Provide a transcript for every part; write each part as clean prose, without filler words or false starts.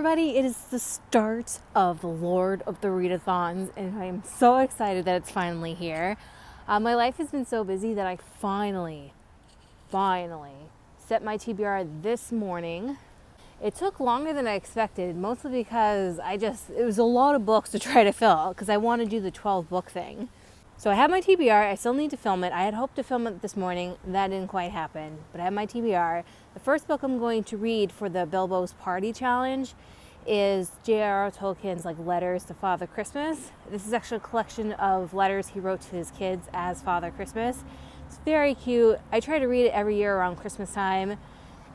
everybody, it is the start of the Lord of the Readathons, and I am so excited that it's finally here. My life has been so busy that I finally set my TBR this morning. It took longer than I expected, mostly because it was a lot of books to try to fill, because I want to do the 12 book thing. So I have my TBR, I still need to film it. I had hoped to film it this morning, that didn't quite happen, but I have my TBR. The first book I'm going to read for the Bilbo's Party Challenge is J.R.R. Tolkien's Letters to Father Christmas. This is actually a collection of letters he wrote to his kids as Father Christmas. It's very cute. I try to read it every year around Christmas time,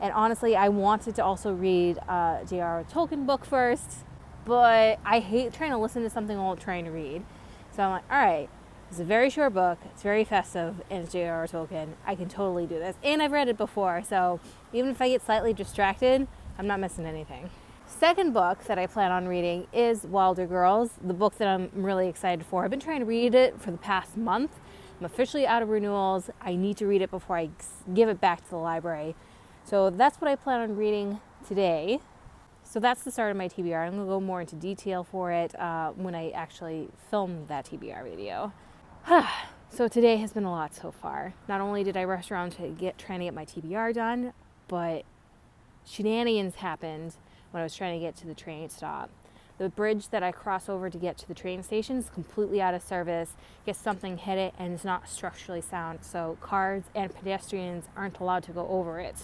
and honestly, I wanted to also read a J.R.R. Tolkien book first, but I hate trying to listen to something while trying to read. So I'm like, all right. It's a very short book, it's very festive, and it's J.R.R. Tolkien. I can totally do this. And I've read it before, so even if I get slightly distracted, I'm not missing anything. Second book that I plan on reading is Wilder Girls, the book that I'm really excited for. I've been trying to read it for the past month. I'm officially out of renewals. I need to read it before I give it back to the library. So that's what I plan on reading today. So that's the start of my TBR. I'm going to go more into detail for it when I actually film that TBR video. So today has been a lot so far. Not only did I rush around trying to get my TBR done, but shenanigans happened when I was trying to get to the train stop. The bridge that I cross over to get to the train station is completely out of service. Guess something hit it and it's not structurally sound, so cars and pedestrians aren't allowed to go over it.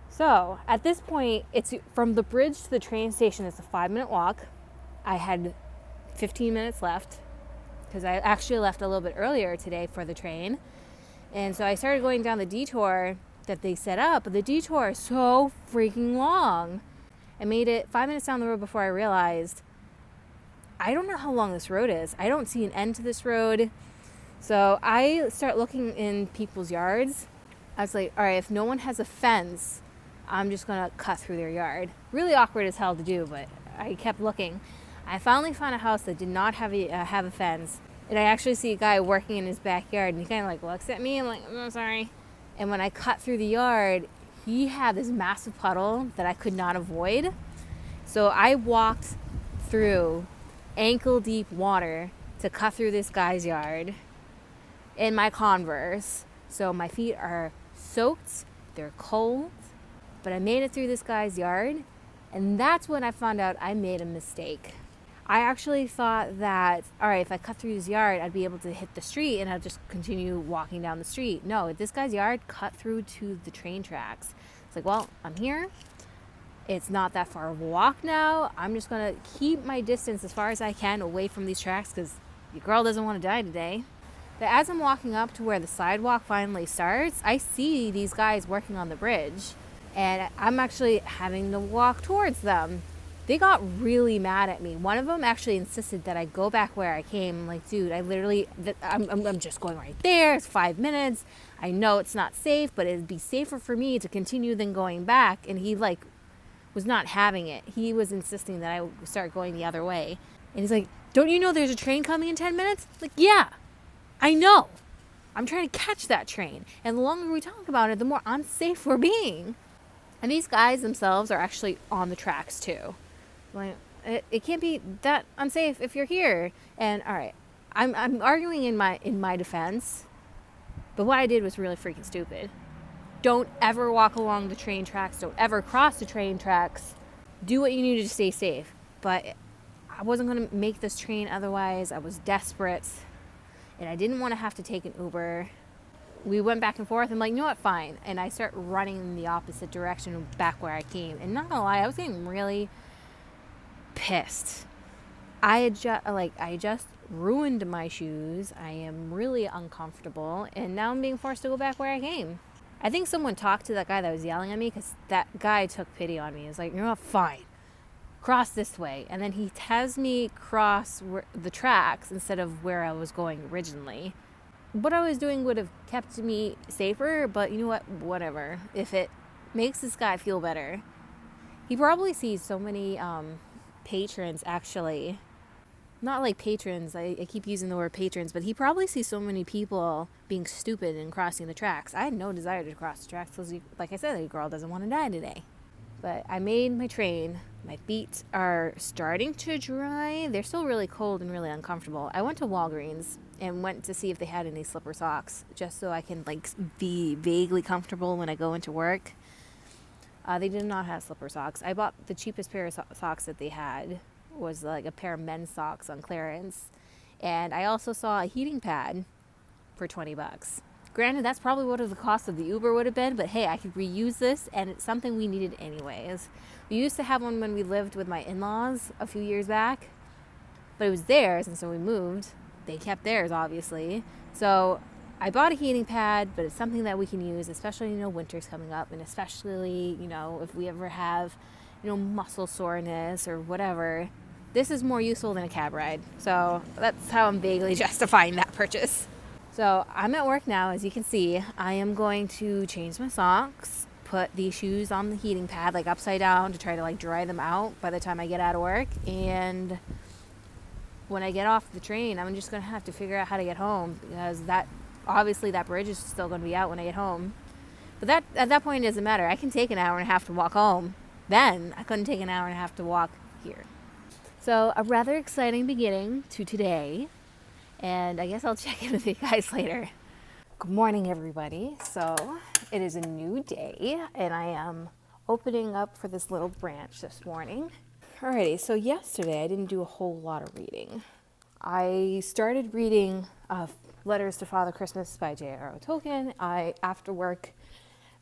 So at this point, it's from the bridge to the train station. It's a 5-minute walk. I had 15 minutes left, because I actually left a little bit earlier today for the train. And so I started going down the detour that they set up, but the detour is so freaking long. I made it 5 minutes down the road before I realized, I don't know how long this road is. I don't see an end to this road. So I start looking in people's yards. I was like, all right, if no one has a fence, I'm just gonna cut through their yard. Really awkward as hell to do, but I kept looking. I finally found a house that did not have a fence, and I actually see a guy working in his backyard, and he kind of looks at me. I'm like, oh, sorry. And when I cut through the yard, he had this massive puddle that I could not avoid. So I walked through ankle-deep water to cut through this guy's yard in my Converse. So my feet are soaked, they're cold, but I made it through this guy's yard, and that's when I found out I made a mistake. I actually thought that, all right, if I cut through his yard, I'd be able to hit the street and I'd just continue walking down the street. No, this guy's yard cut through to the train tracks. It's like, well, I'm here. It's not that far of a walk now. I'm just going to keep my distance as far as I can away from these tracks because your girl doesn't want to die today. But as I'm walking up to where the sidewalk finally starts, I see these guys working on the bridge, and I'm actually having to walk towards them. They got really mad at me. One of them actually insisted that I go back where I came. I'm like, dude, I'm just going right there. It's 5 minutes. I know it's not safe, but it'd be safer for me to continue than going back. And he was not having it. He was insisting that I start going the other way. And he's like, don't you know there's a train coming in 10 minutes? Like, yeah, I know. I'm trying to catch that train. And the longer we talk about it, the more unsafe we're being. And these guys themselves are actually on the tracks too. Like, it can't be that unsafe if you're here. And all right, I'm arguing in my defense, but what I did was really freaking stupid. Don't ever walk along the train tracks. Don't ever cross the train tracks. Do what you need to stay safe. But I wasn't going to make this train otherwise. I was desperate, and I didn't want to have to take an Uber. We went back and forth. I'm like, you know what, fine. And I start running in the opposite direction back where I came. And not gonna lie, I was getting really pissed. I just ruined my shoes. I am really uncomfortable, and now I'm being forced to go back where I came. I think someone talked to that guy that was yelling at me, because that guy took pity on me. He's like, you know what, fine, cross this way. And then he has me cross the tracks instead of where I was going originally. What I was doing would have kept me safer, but you know what, whatever. If it makes this guy feel better. He probably sees so many patrons, actually. Not like patrons, I keep using the word patrons, but he probably sees so many people being stupid and crossing the tracks. I had no desire to cross the tracks because, like I said, the girl doesn't want to die today. But I made my train My feet are starting to dry. They're still really cold and really uncomfortable. I went to Walgreens and went to see if they had any slipper socks, just so I can like be vaguely comfortable when I go into work. They did not have slipper socks. I bought the cheapest pair of socks that they had, was like a pair of men's socks on clearance. And I also saw a heating pad for $20. Granted, that's probably what the cost of the Uber would have been, but hey, I could reuse this, and it's something we needed anyways. We used to have one when we lived with my in-laws a few years back, but it was theirs, and so we moved. They kept theirs, obviously. So I bought a heating pad, but it's something that we can use, especially, winter's coming up, and especially, if we ever have, muscle soreness or whatever. This is more useful than a cab ride. So that's how I'm vaguely justifying that purchase. So I'm at work now, as you can see. I am going to change my socks, put the shoes on the heating pad, like upside down, to try to like dry them out by the time I get out of work. And when I get off the train, I'm just going to have to figure out how to get home, because obviously that bridge is still going to be out when I get home. But at that point, it doesn't matter. I can take an hour and a half to walk home. Then I couldn't take an hour and a half to walk here. So a rather exciting beginning to today. And I guess I'll check in with you guys later. Good morning, everybody. So it is a new day, and I am opening up for this little branch this morning. Alrighty, so yesterday I didn't do a whole lot of reading. I started reading Letters to Father Christmas by J.R.R. Tolkien. After work,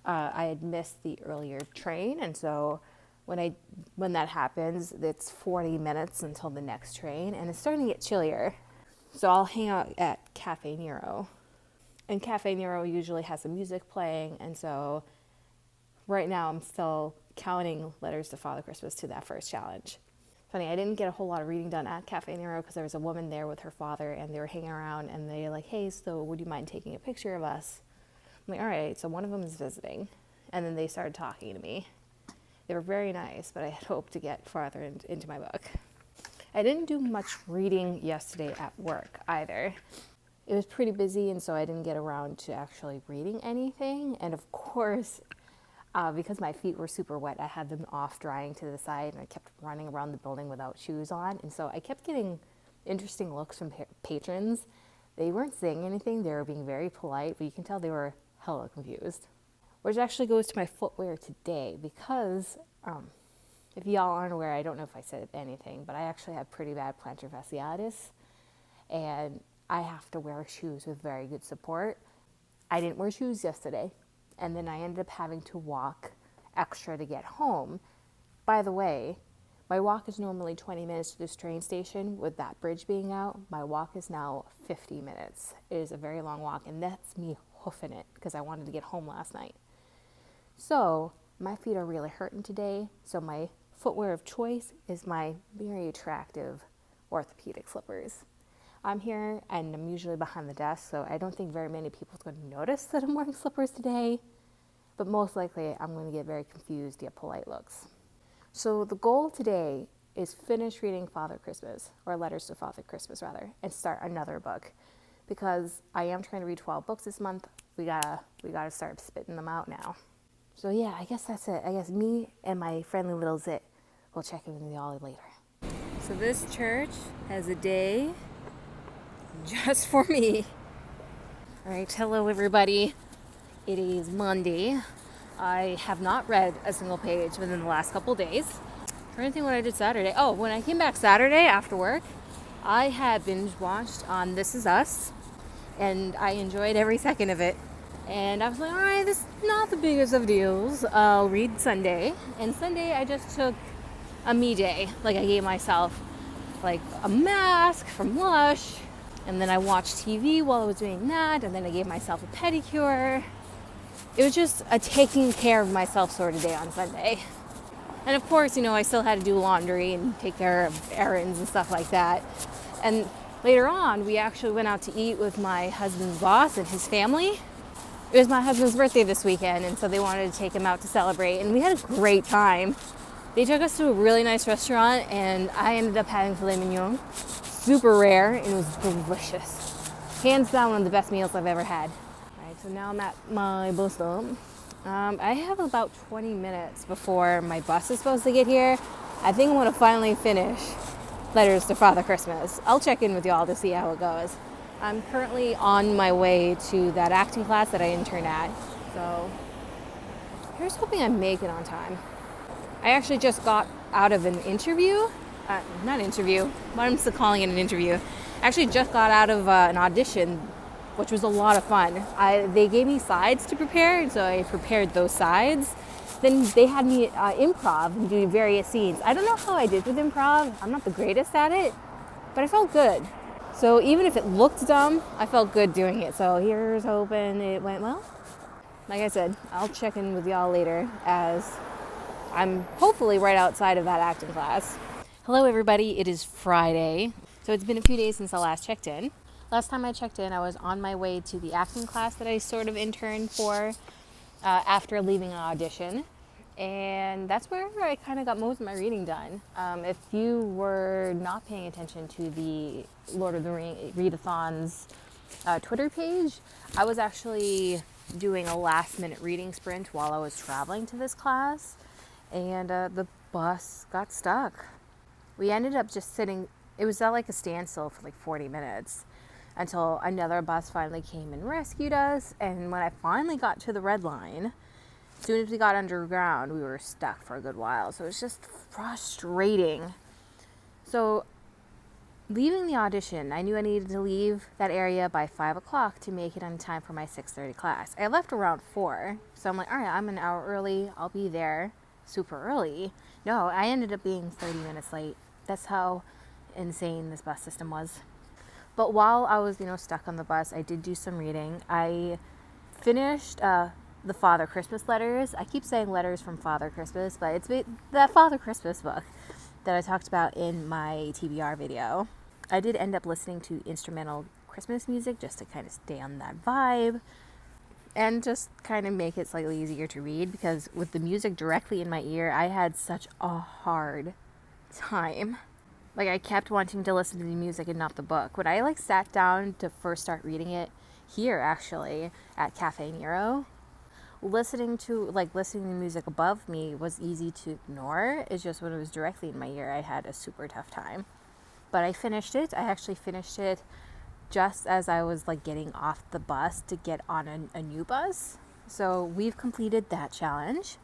I had missed the earlier train, and so when that happens, it's 40 minutes until the next train, and it's starting to get chillier. So I'll hang out at Cafe Nero. And Cafe Nero usually has some music playing, and so right now I'm still counting Letters to Father Christmas to that first challenge. Funny, I didn't get a whole lot of reading done at Cafe Nero because there was a woman there with her father, and they were hanging around, and they were like, hey, so would you mind taking a picture of us? I'm like, all right, so one of them is visiting. And then they started talking to me. They were very nice, but I had hoped to get farther into my book. I didn't do much reading yesterday at work either. It was pretty busy, and so I didn't get around to actually reading anything. And of course, because my feet were super wet, I had them off drying to the side, and I kept running around the building without shoes on. And so I kept getting interesting looks from patrons. They weren't saying anything. They were being very polite, but you can tell they were hella confused. Which actually goes to my footwear today, because if y'all aren't aware, I don't know if I said anything, but I actually have pretty bad plantar fasciitis, and I have to wear shoes with very good support. I didn't wear shoes yesterday, and then I ended up having to walk extra to get home. By the way, my walk is normally 20 minutes to this train station. With that bridge being out, my walk is now 50 minutes. It is a very long walk, and that's me hoofing it because I wanted to get home last night. So my feet are really hurting today, so my footwear of choice is my very attractive orthopedic slippers. I'm here, and I'm usually behind the desk, so I don't think very many people are going to notice that I'm wearing slippers today, but most likely I'm going to get very confused, get polite looks. So the goal today is finish reading Father Christmas, or Letters to Father Christmas rather, and start another book, because I am trying to read 12 books this month. We gotta start spitting them out now. So yeah, I guess that's it. I guess me and my friendly little zit will check in with y'all later. So this church has a day just for me. All right, hello everybody. It is Monday. I have not read a single page within the last couple days. I'm trying to think what I did Saturday. Oh, when I came back Saturday after work, I had binge watched on This Is Us, and I enjoyed every second of it. And I was like, all right, this is not the biggest of deals. I'll read Sunday. And Sunday I just took a me day. Like I gave myself like a mask from Lush. And then I watched TV while I was doing that. And then I gave myself a pedicure. It was just a taking care of myself sort of day on Sunday. And of course, I still had to do laundry and take care of errands and stuff like that. And later on, we actually went out to eat with my husband's boss and his family. It was my husband's birthday this weekend, and so they wanted to take him out to celebrate, and we had a great time. They took us to a really nice restaurant, and I ended up having filet mignon. Super rare, and it was delicious. Hands down, one of the best meals I've ever had. All right, so now I'm at my bus stop. I have about 20 minutes before my bus is supposed to get here, I think I'm going to finally finish Letters to Father Christmas. I'll check in with y'all to see how it goes. I'm currently on my way to that acting class that I interned at. So here's hoping I make it on time. I actually just got out of an interview. Not interview. Why am I still calling it an interview? I actually just got out of an audition, which was a lot of fun. They gave me sides to prepare, and so I prepared those sides. Then they had me improv and do various scenes. I don't know how I did with improv. I'm not the greatest at it, but I felt good. So even if it looked dumb, I felt good doing it. So here's hoping it went well. Like I said, I'll check in with y'all later as I'm hopefully right outside of that acting class. Hello everybody, it is Friday. So it's been a few days since I last checked in. Last time I checked in, I was on my way to the acting class that I sort of interned for after leaving an audition. And that's where I kind of got most of my reading done. If you were not paying attention to the Lord of the Rings Readathons Twitter page, I was actually doing a last minute reading sprint while I was traveling to this class, and the bus got stuck. We ended up just sitting, it was at like a standstill for like 40 minutes until another bus finally came and rescued us. And when I finally got to the red line, as soon as we got underground, we were stuck for a good while. So it was just frustrating. So leaving the audition, I knew I needed to leave that area by 5 o'clock to make it on time for my 6:30 class. I left around 4. So I'm like, all right, I'm an hour early. I'll be there super early. No, I ended up being 30 minutes late. That's how insane this bus system was. But while I was, stuck on the bus, I did do some reading. I finished the Father Christmas letters. I keep saying letters from Father Christmas, but it's that Father Christmas book that I talked about in my TBR video. I did end up listening to instrumental Christmas music just to kind of stay on that vibe and just kind of make it slightly easier to read, because with the music directly in my ear, I had such a hard time. Like, I kept wanting to listen to the music and not the book. When I sat down to first start reading it here, actually, at Cafe Nero, listening to the music above me was easy to ignore. It's just when it was directly in my ear, I had a super tough time. But I finished it. I actually finished it just as I was getting off the bus to get on a new bus. So we've completed that challenge.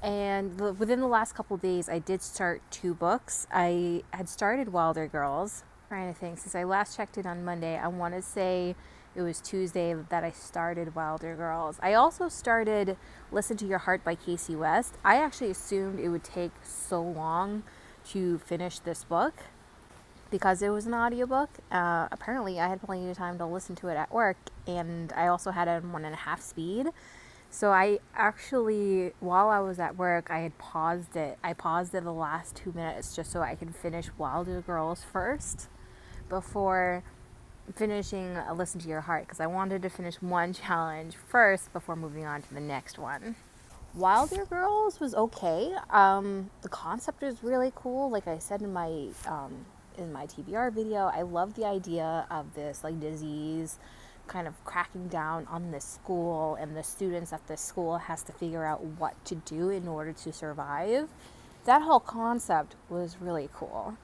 And within the last couple of days, I did start 2 books. I had started Wilder Girls. I'm trying to think, since I last checked it on Monday, I want to say it was Tuesday that I started Wilder Girls. I also started Listen to Your Heart by Casey West. I actually assumed it would take so long to finish this book because it was an audiobook. Apparently, I had plenty of time to listen to it at work, and I also had it on 1.5 speed. So I actually, while I was at work, I had paused it. I paused it the last 2 minutes just so I could finish Wilder Girls first before finishing Listen to Your Heart, because I wanted to finish one challenge first before moving on to the next one. Wilder Girls was okay. The concept is really cool. Like I said in my TBR video, I love the idea of this disease kind of cracking down on this school, and the students at this school has to figure out what to do in order to survive. That whole concept was really cool.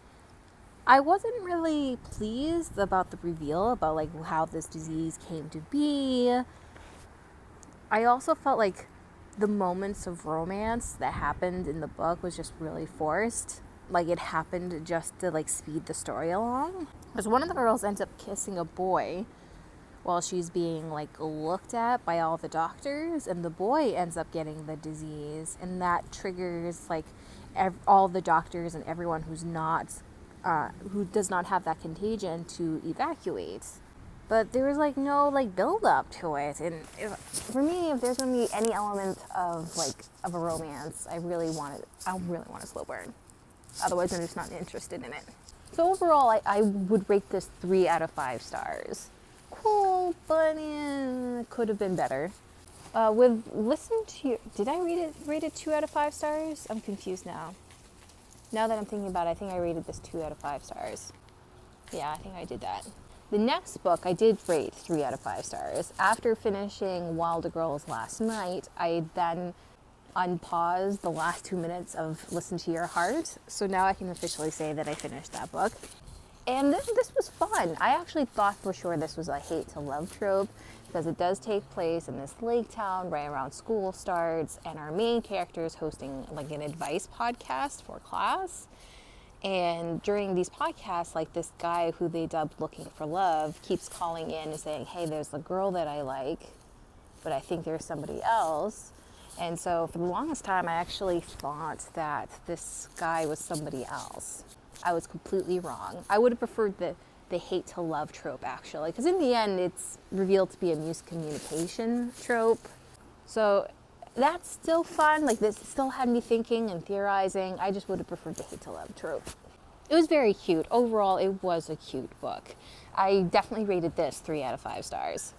I wasn't really pleased about the reveal about how this disease came to be. I also felt like the moments of romance that happened in the book was just really forced. It happened just to speed the story along. Because one of the girls ends up kissing a boy while she's being looked at by all the doctors, and the boy ends up getting the disease, and that triggers all the doctors and everyone who does not have that contagion to evacuate. But there was no build up to it, and for me, if there's gonna be any element of a romance, I really want a slow burn. Otherwise, I'm just not interested in it. So overall, I would rate this 3 out of 5 stars. Cool, but could have been better. With listening to you, did I rate it 2 out of 5 stars? I'm confused now. Now that I'm thinking about it, I think I rated this 2 out of 5 stars. Yeah, I think I did that. The next book I did rate 3 out of 5 stars. After finishing Wilder Girls last night, I then unpause the last 2 minutes of Listen to Your Heart. So now I can officially say that I finished that book. And this was fun. I actually thought for sure this was a hate to love trope because it does take place in this lake town right around school starts, and our main character is hosting like an advice podcast for class. And during these podcasts, like this guy who they dubbed Looking for Love keeps calling in and saying, hey, there's a girl that I like, but I think there's somebody else. And so for the longest time, I actually thought that this guy was somebody else. I was completely wrong. I would have preferred the hate to love trope, actually, because in the end, it's revealed to be a miscommunication trope. So that's still fun. Like, this still had me thinking and theorizing. I just would have preferred the hate to love trope. It was very cute. Overall, it was a cute book. I definitely rated this 3 out of 5 stars.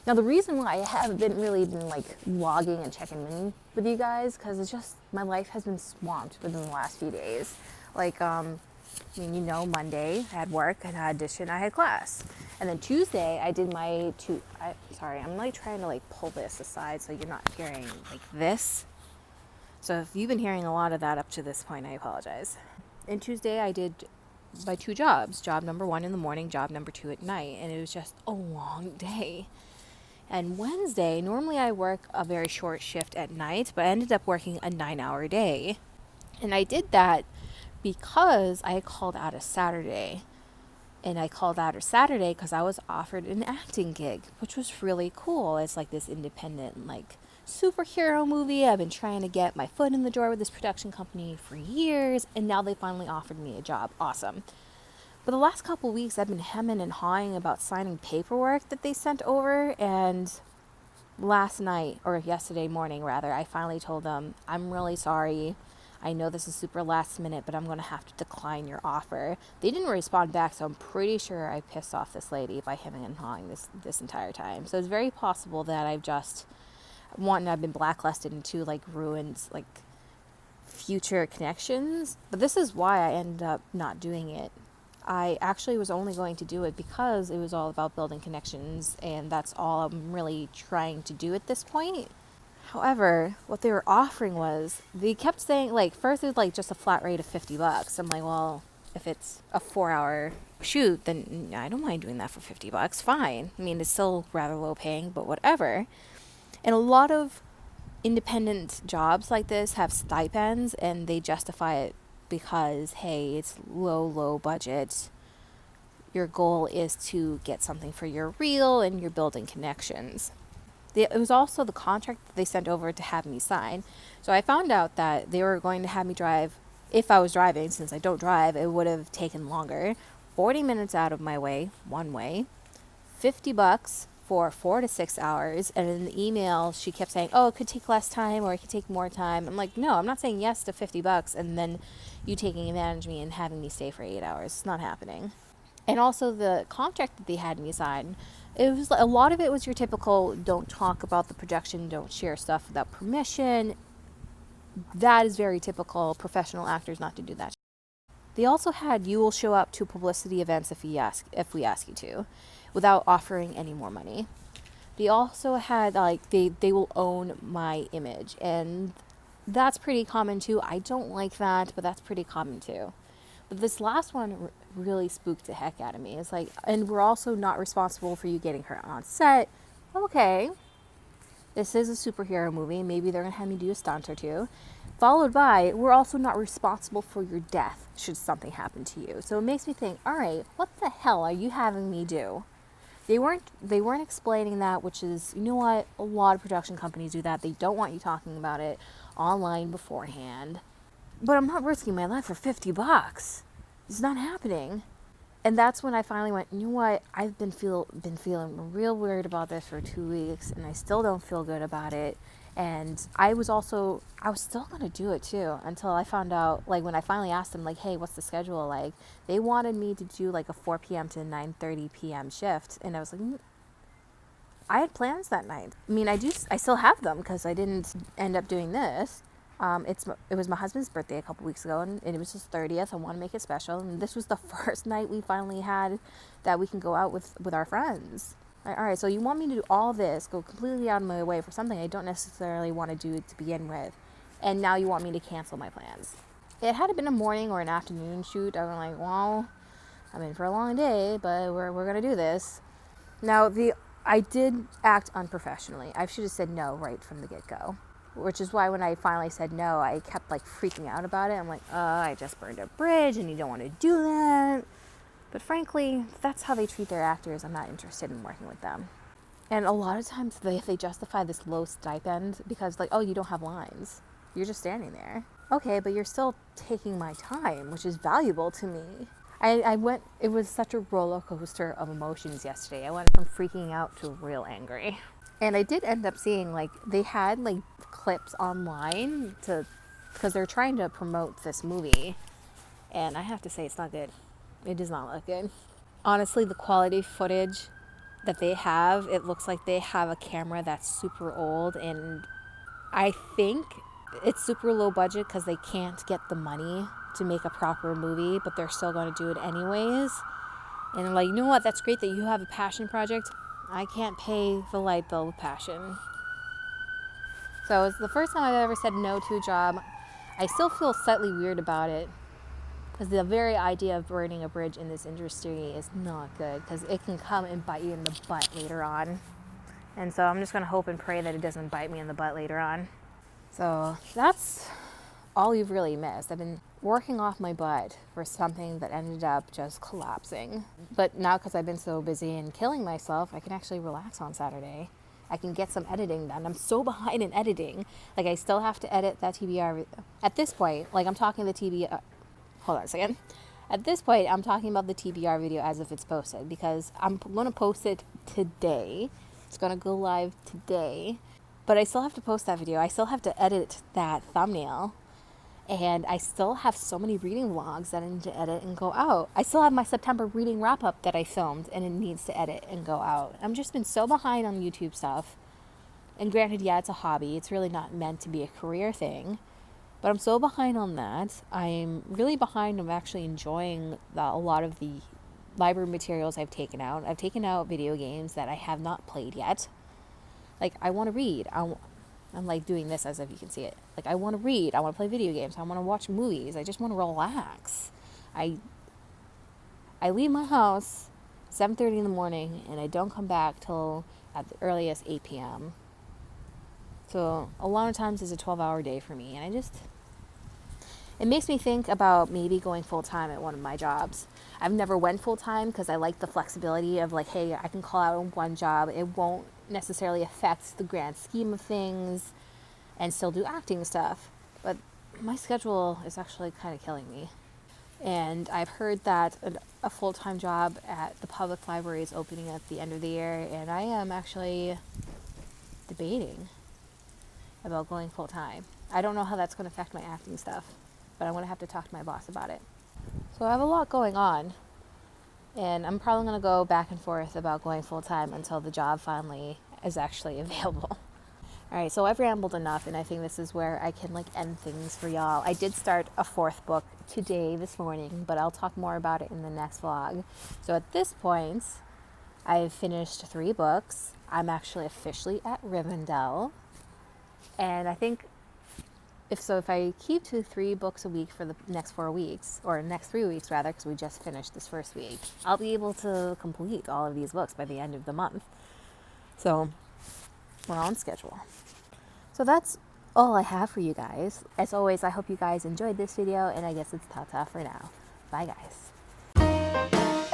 Now, the reason why I haven't really been like vlogging and checking in with you guys, because it's just my life has been swamped within the last few days. Like, Monday I had work, I had audition, I had class. And then Tuesday I did my I'm like trying to like pull this aside so you're not hearing like this. So if you've been hearing a lot of that up to this point, I apologize. And Tuesday I did my 2 jobs. Job number 1 in the morning, job number 2 at night. And it was just a long day. And Wednesday, normally I work a very short shift at night, but I ended up working a 9-hour day. And I did that because I had called out a Saturday. And I called out a Saturday because I was offered an acting gig, which was really cool. It's like this independent, like, superhero movie. I've been trying to get my foot in the door with this production company for years, and now they finally offered me a job. Awesome. But the last couple of weeks, I've been hemming and hawing about signing paperwork that they sent over, and last night, or yesterday morning rather, I finally told them, I'm really sorry. I know this is super last minute, but I'm going to have to decline your offer. They didn't respond back, so I'm pretty sure I pissed off this lady by hemming and hawing this entire time. So it's very possible that I've been blacklisted into like ruined like future connections. But this is why I ended up not doing it. I actually was only going to do it because it was all about building connections, and that's all I'm really trying to do at this point. However, what they were offering was, they kept saying, like, first it was like just a flat rate of $50. I'm like, well, if it's a 4-hour shoot, then I don't mind doing that for $50. Fine. I mean, it's still rather low paying, but whatever. And a lot of independent jobs like this have stipends, and they justify it because, hey, it's low budget. Your goal is to get something for your reel, and you're building connections. It was also the contract that they sent over to have me sign. So I found out that they were going to have me drive, if I was driving, since I don't drive, it would have taken longer, 40 minutes out of my way, one way, $50 for 4 to 6 hours. And in the email, she kept saying, oh, it could take less time or it could take more time. I'm like, no, I'm not saying yes to $50 and then you taking advantage of me and having me stay for 8 hours. It's not happening. And also the contract that they had me sign, it was a lot of it was your typical don't talk about the production, don't share stuff without permission. That is very typical professional actors not to do that. They also had you will show up to publicity events if we ask you to, without offering any more money. They also had like they will own my image, and that's pretty common too. I don't like that, but that's pretty common too. But this last one really spooked the heck out of me. It's like, and we're also not responsible for you getting hurt on set. Okay, this is a superhero movie. Maybe they're going to have me do a stunt or two. Followed by, we're also not responsible for your death should something happen to you. So it makes me think, all right, what the hell are you having me do? They weren't explaining that, which is, you know what? A lot of production companies do that. They don't want you talking about it online beforehand. But I'm not risking my life for $50. It's not happening. And that's when I finally went, you know what? I've been feeling real weird about this for 2 weeks, and I still don't feel good about it. And I was still going to do it too, until I found out, like when I finally asked them, like, hey, what's the schedule like? They wanted me to do like a 4 p.m. to 9:30 p.m. shift. And I was like, I had plans that night. I mean, I still have them because I didn't end up doing this. It was my husband's birthday a couple weeks ago, and it was his 30th. I want to make it special, and this was the first night we finally had that we can go out with our friends. All right, so you want me to do all this, go completely out of my way for something I don't necessarily want to do to begin with, and now you want me to cancel my plans. It had been a morning or an afternoon shoot. I was like, well, I'm in for a long day, but we're gonna do this. Now, I did act unprofessionally. I should have said no right from the get-go, which is why when I finally said no, I kept like freaking out about it. I'm like, I just burned a bridge and you don't want to do that. But frankly, if that's how they treat their actors, I'm not interested in working with them. And a lot of times they justify this low stipend because like, oh, you don't have lines. You're just standing there. Okay, but you're still taking my time, which is valuable to me. It was such a roller coaster of emotions yesterday. I went from freaking out to real angry. And I did end up seeing, like, they had, like, clips online because they're trying to promote this movie. And I have to say, it's not good. It does not look good. Honestly, the quality footage that they have, it looks like they have a camera that's super old. And I think it's super low budget because they can't get the money to make a proper movie, but they're still going to do it anyways. And I'm like, you know what? That's great that you have a passion project. I can't pay the light bill with passion. So it's the first time I've ever said no to a job. I still feel slightly weird about it because the very idea of burning a bridge in this industry is not good because it can come and bite you in the butt later on. And so I'm just going to hope and pray that it doesn't bite me in the butt later on. So that's all you've really missed. I've been working off my butt for something that ended up just collapsing. But now because I've been so busy and killing myself, I can actually relax on Saturday. I can get some editing done. I'm so behind in editing. Like, I still have to edit that TBR. At this point, like, I'm talking the TBR. Hold on a second. At this point, I'm talking about the TBR video as if it's posted because I'm going to post it today. It's going to go live today. But I still have to post that video. I still have to edit that thumbnail. And I still have so many reading vlogs that I need to edit and go out. I still have my September reading wrap-up that I filmed and it needs to edit and go out. I've just been so behind on YouTube stuff. And granted, yeah, it's a hobby. It's really not meant to be a career thing. But I'm so behind on that. I'm really behind on actually enjoying a lot of the library materials I've taken out. I've taken out video games that I have not played yet. Like, I want to read. I'm like doing this as if you can see it. Like, I want to read. I want to play video games. I want to watch movies. I just want to relax. I leave my house 7:30 in the morning and I don't come back till at the earliest 8 p.m. So a lot of times it's a 12-hour day for me. And it makes me think about maybe going full-time at one of my jobs. I've never went full-time because I like the flexibility of like, hey, I can call out on one job. It won't necessarily affect the grand scheme of things and still do acting stuff. But my schedule is actually kind of killing me. And I've heard that a full-time job at the public library is opening at the end of the year. And I am actually debating about going full-time. I don't know how that's going to affect my acting stuff, but I'm going to have to talk to my boss about it. So I have a lot going on, and I'm probably going to go back and forth about going full-time until the job finally is actually available. All right, so I've rambled enough, and I think this is where I can end things for y'all. I did start a 4th book this morning, but I'll talk more about it in the next vlog. So at this point, I've finished 3 books. I'm actually officially at Rivendell. And I think if I keep to 3 books a week for the next 4 weeks, or next 3 weeks rather, because we just finished this first week, I'll be able to complete all of these books by the end of the month. So we're on schedule. So that's all I have for you guys. As always, I hope you guys enjoyed this video, and I guess it's ta-ta for now. Bye, guys.